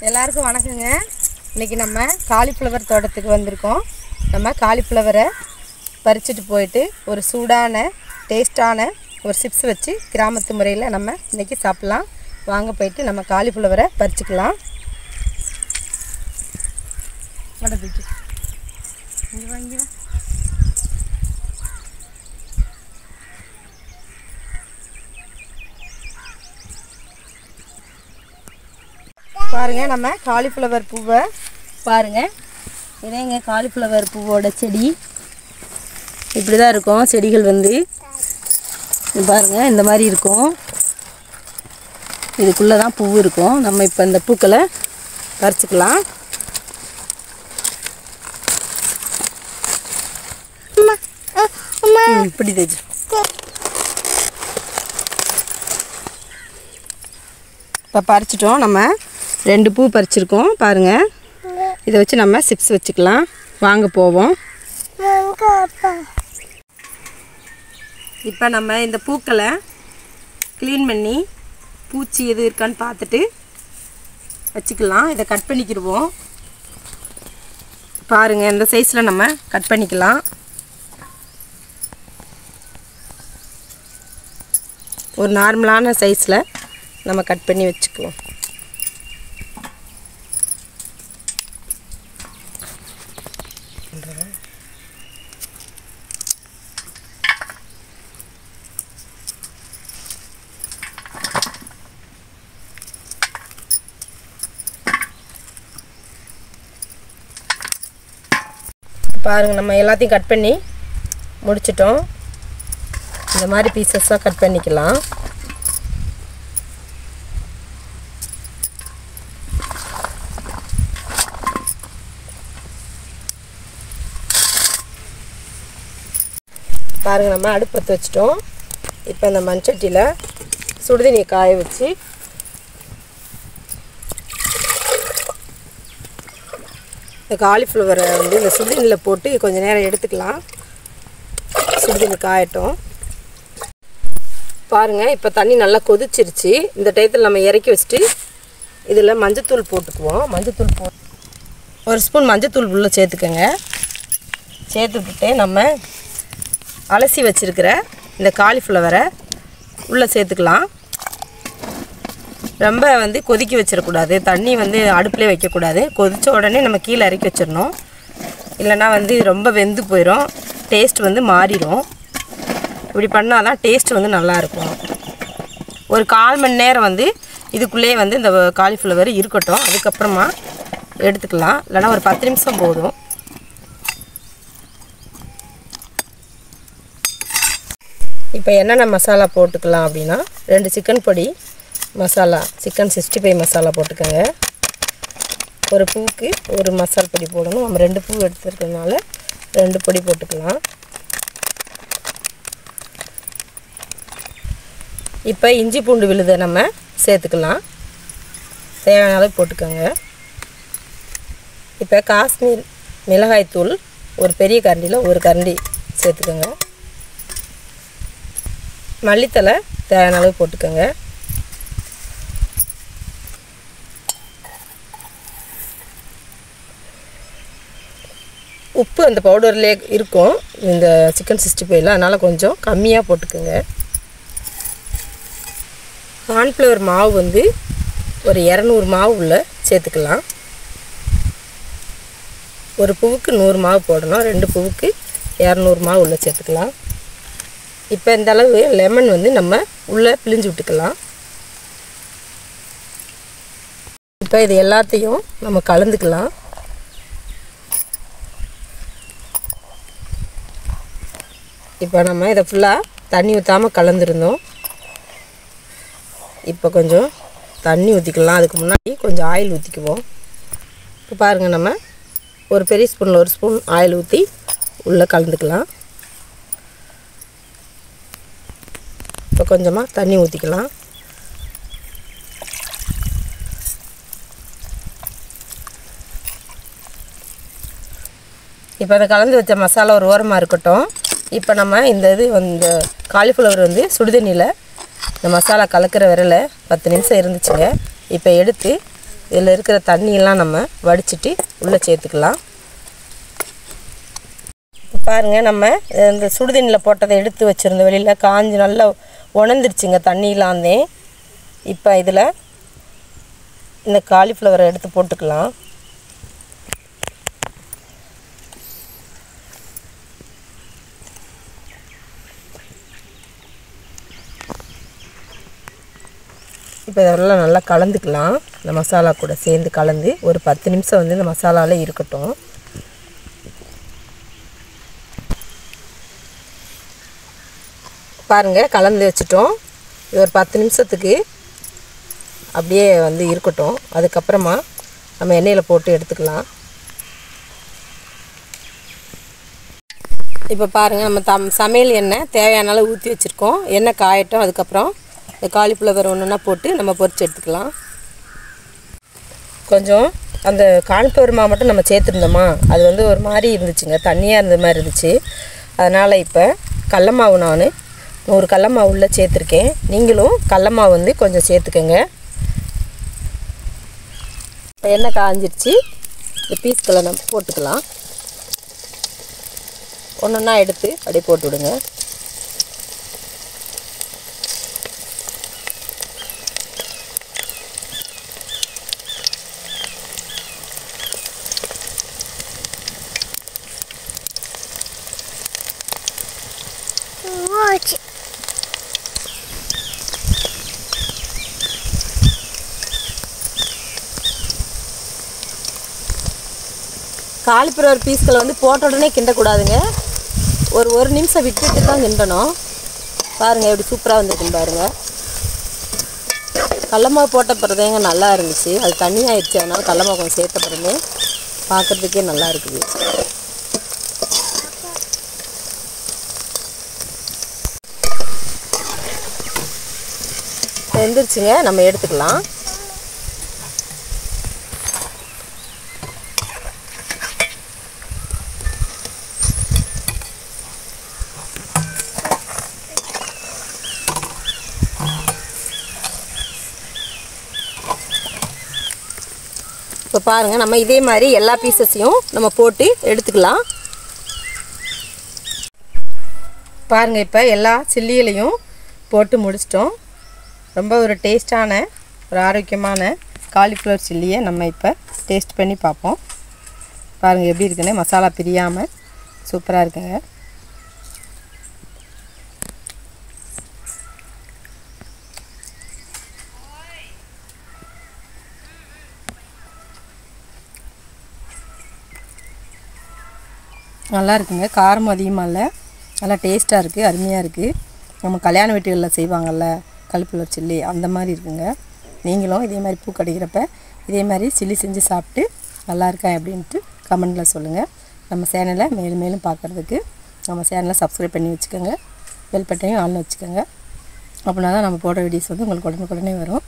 எல்லாருக்கும் வணக்கங்க. இன்றைக்கி நம்ம காலிஃப்ளவர் தோட்டத்துக்கு வந்திருக்கோம். நம்ம காலிஃப்ளவரை பறிச்சுட்டு போயிட்டு ஒரு சூடான டேஸ்டான ஒரு சிப்ஸ் வச்சு கிராமத்து முறையில் நம்ம இன்றைக்கி சாப்பிட்லாம். வாங்க போயிட்டு நம்ம காலிஃப்ளவரை பறிச்சுக்கலாம். இங்கே பாருங்கள், நம்ம காலிஃப்ளவர் பூவை பாருங்கள். இதேங்க காலிஃப்ளவர் பூவோட செடி இப்படி தான் இருக்கும். செடிகள் வந்து பாருங்கள் இந்த மாதிரி இருக்கும். இதுக்குள்ளே தான் பூ இருக்கும். நம்ம இப்போ இந்த பூக்களை பறிச்சுக்கலாம். இப்படி தேய்ச்சி இப்போ பறிச்சிட்டோம். நம்ம 2 பூ பறிச்சிருக்கோம் பாருங்கள். இதை வச்சு நம்ம சிப்ஸ் வச்சுக்கலாம். வாங்க போவோம். இப்போ நம்ம இந்த பூக்களை க்ளீன் பண்ணி பூச்சி எது இருக்கான்னு பார்த்துட்டு வச்சுக்கலாம். இதை கட் பண்ணிக்கிடுவோம். பாருங்கள், இந்த சைஸில் நம்ம கட் பண்ணிக்கலாம். ஒரு நார்மலான சைஸில் நம்ம கட் பண்ணி வச்சுக்குவோம். பாருங்கள், நம்ம எல்லாத்தையும் கட் பண்ணி முடிச்சிட்டோம். இந்த மாதிரி பீசஸாக கட் பண்ணிக்கலாம். பாருங்கள், நம்ம அடுப்பு பற்ற வச்சிட்டோம். இப்போ இந்த மண்சட்டியில் சுடுதண்ணியை காய வச்சு இந்த காலிஃப்ளவரை வந்து இந்த சுடுதண்ணியில் போட்டு கொஞ்சம் நேரம் எடுத்துக்கலாம். சுடுதண்ணி காயட்டும். பாருங்கள், இப்போ தண்ணி நல்லா கொதிச்சிருச்சு. இந்த டயத்தில் நம்ம இறக்கி வச்சுட்டு இதில் மஞ்சத்தூள் போட்டுக்குவோம். மஞ்சத்தூள் ஒரு ஸ்பூன் மஞ்சத்தூள் உள்ளே சேர்த்துக்கோங்க. சேர்த்துக்கிட்டு நம்ம அலசி வச்சுருக்கிற இந்த காலிஃப்ளவரை உள்ளே சேர்த்துக்கலாம். ரொம்ப வந்து கொதிக்க வச்சிடக்கூடாது. தண்ணி வந்து அடுப்பிலே வைக்கக்கூடாது. கொதித்த உடனே நம்ம கீழே இறக்கி வச்சிடணும். இல்லைனா வந்து ரொம்ப வெந்து போயிடும். டேஸ்ட் வந்து மாறிடும். இப்படி பண்ணால் தான் டேஸ்ட் வந்து நல்லாயிருக்கும். ஒரு 1/4 மணி நேரம் வந்து இதுக்குள்ளேயே வந்து இந்த காலிஃப்ளவர் இருக்கட்டும். அதுக்கப்புறமா எடுத்துக்கலாம். இல்லைனா ஒரு 10 நிமிஷம் போதும். இப்போ என்னென்ன மசாலா போட்டுக்கலாம் அப்படின்னா 2 சிக்கன் பொடி மசாலா, சிக்கன் 65 மசாலா போட்டுக்கோங்க. ஒரு பூவுக்கு ஒரு மசால் பொடி போடணும். நம்ம 2 பூ எடுத்துருக்கிறதுனால 2 பொடி போட்டுக்கலாம். இப்போ இஞ்சி பூண்டு விழுதை நம்ம சேர்த்துக்கலாம். தேவையான அளவு போட்டுக்கோங்க. இப்போ காஷ்மீர் மிளகாய்த்தூள் ஒரு பெரிய கரண்டியில் 1 கரண்டி சேர்த்துக்கோங்க. மல்லித்தலை தேவையான அளவு போட்டுக்கோங்க. உப்பு அந்த பவுடர்லேயே இருக்கும் இந்த சிக்கன் 65ல், அதனால் கொஞ்சம் கம்மியாக போட்டுக்கோங்க. கார்ன்ஃப்ளவர் மாவு வந்து ஒரு 200 மாவு உள்ளே சேர்த்துக்கலாம். ஒரு பூவுக்கு 100 மாவு போடணும். 2 பூவுக்கு 200 மாவு உள்ளே சேர்த்துக்கலாம். இப்போ இந்த அளவு லெமன் வந்து நம்ம உள்ளே பிழிஞ்சு விட்டுக்கலாம். இப்போ இது எல்லாத்தையும் நம்ம கலந்துக்கலாம். இப்போ நம்ம இதை ஃபுல்லாக தண்ணி ஊற்றாமல் கலந்துருந்தோம். இப்போ கொஞ்சம் தண்ணி ஊற்றிக்கலாம். அதுக்கு முன்னாடி கொஞ்சம் ஆயில் ஊற்றிக்குவோம். இப்போ பாருங்கள், நம்ம ஒரு பெரிய ஸ்பூனில் 1 ஸ்பூன் ஆயில் ஊற்றி உள்ளே கலந்துக்கலாம். இப்போ கொஞ்சமாக தண்ணி ஊற்றிக்கலாம். இப்போ அதை கலந்து வச்ச மசாலா ஒரு ஓரமாக இருக்கட்டும். இப்போ நம்ம இந்த காலிஃப்ளவர் வந்து சுடுதண்ணியில் இந்த மசாலா கலக்கிற வரையில் 10 நிமிஷம் இருந்துச்சுங்க. இப்போ எடுத்து இதில் இருக்கிற தண்ணியெல்லாம் நம்ம வடிச்சிட்டு உள்ளே சேர்த்துக்கலாம். பாருங்கள், நம்ம இந்த சுடுதண்ணியில் போட்டதை எடுத்து வச்சுருந்த வெளியில் காஞ்சி நல்லா உணர்ந்துருச்சுங்க தண்ணியிலாந்தே. இப்போ இதில் இந்த காலிஃப்ளவரை எடுத்து போட்டுக்கலாம். இப்போ இதெல்லாம் நல்லா கலந்துக்கலாம். இந்த மசாலா கூட சேர்ந்து கலந்து ஒரு 10 நிமிஷம் வந்து இந்த மசாலாவில் இருக்கட்டும். பாருங்கள், கலந்து வச்சுட்டோம். இது ஒரு 10 நிமிஷத்துக்கு அப்படியே வந்து இருக்கட்டும். அதுக்கப்புறமா நம்ம எண்ணெயில் போட்டு எடுத்துக்கலாம். இப்போ பாருங்கள், நம்ம சமையல் எண்ணெய் தேவையான அளவு ஊற்றி வச்சுருக்கோம். எண்ணெய் காயட்டும். அதுக்கப்புறம் இந்த காலிஃப்ளவர் ஒன்றுன்னா போட்டு நம்ம பொரிச்சு எடுத்துக்கலாம். கொஞ்சம் அந்த காலிஃப்ளவர் மாவு மட்டும் நம்ம சேர்த்துருந்தோமா, அது வந்து ஒரு மாதிரி இருந்துச்சுங்க, தண்ணியாக இருந்த மாதிரி இருந்துச்சு. அதனால் இப்போ கடல மாவு நான் 100 கடல மாவு உள்ளே சேர்த்துருக்கேன். நீங்களும் கடல மாவு வந்து கொஞ்சம் சேர்த்துக்கோங்க. இப்போ எண்ணெய் காஞ்சிருச்சு. இந்த பீஸ்களை நம்ம போட்டுக்கலாம். ஒன்றா எடுத்து அப்படியே போட்டு விடுங்க. காலிஃப்ளவர் பீஸ்களை வந்து போட்ட உடனே கிண்டக்கூடாதுங்க. ஒரு நிமிஷம் விட்டுட்டு தான் கிண்டணும். பாருங்கள், எப்படி சூப்பராக வந்துருக்குன்னு பாருங்கள். கடல மாவு போட்ட பிறந்தேங்க நல்லா இருந்துச்சு. அது தண்ணியாகிடுச்சு. அதனால் கடல மாவு கொஞ்சம் சேர்த்த பிறந்தே பார்க்குறதுக்கே நல்லா இருக்குது. வெந்துருச்சுங்க, நம்ம எடுத்துக்கலாம். இப்போ பாருங்கள், நம்ம இதே மாதிரி எல்லா பீசஸையும் நம்ம போட்டு எடுத்துக்கலாம். பாருங்கள், இப்போ எல்லா சில்லிகளையும் போட்டு முடிச்சிட்டோம். ரொம்ப ஒரு டேஸ்டான ஒரு ஆரோக்கியமான காலிஃப்ளவர் சில்லியை நம்ம இப்போ டேஸ்ட் பண்ணி பார்ப்போம். பாருங்கள் எப்படி இருக்குன்னு, மசாலா பிரியாமல் சூப்பராக இருக்குங்க. நல்லா இருக்குங்க. காரம் அதிகமாக இல்லை, நல்லா டேஸ்ட்டாக இருக்குது, அருமையாக இருக்குது. நம்ம கல்யாண வீட்டுகளில் செய்வாங்கள்ல காலிஃப்ளவர் சில்லி, அந்த மாதிரி இருக்குங்க. நீங்களும் இதே மாதிரி பூ கிடைக்கிறப்ப இதே மாதிரி சில்லி செஞ்சு சாப்பிட்டு நல்லா இருக்கா அப்படின்ட்டு கமெண்டில் சொல்லுங்கள். நம்ம சேனலை மேலும் மேலும் பார்க்குறதுக்கு நம்ம சேனலை சப்ஸ்கிரைப் பண்ணி வச்சுக்கோங்க. பெல் பட்டனையும் ஆன் வச்சுக்கோங்க. அப்படின்னா தான் நம்ம போடுற வீடியோஸ் வந்து உங்களுக்கு உடனுக்குடனே வரும்.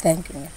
தேங்க்யூங்க.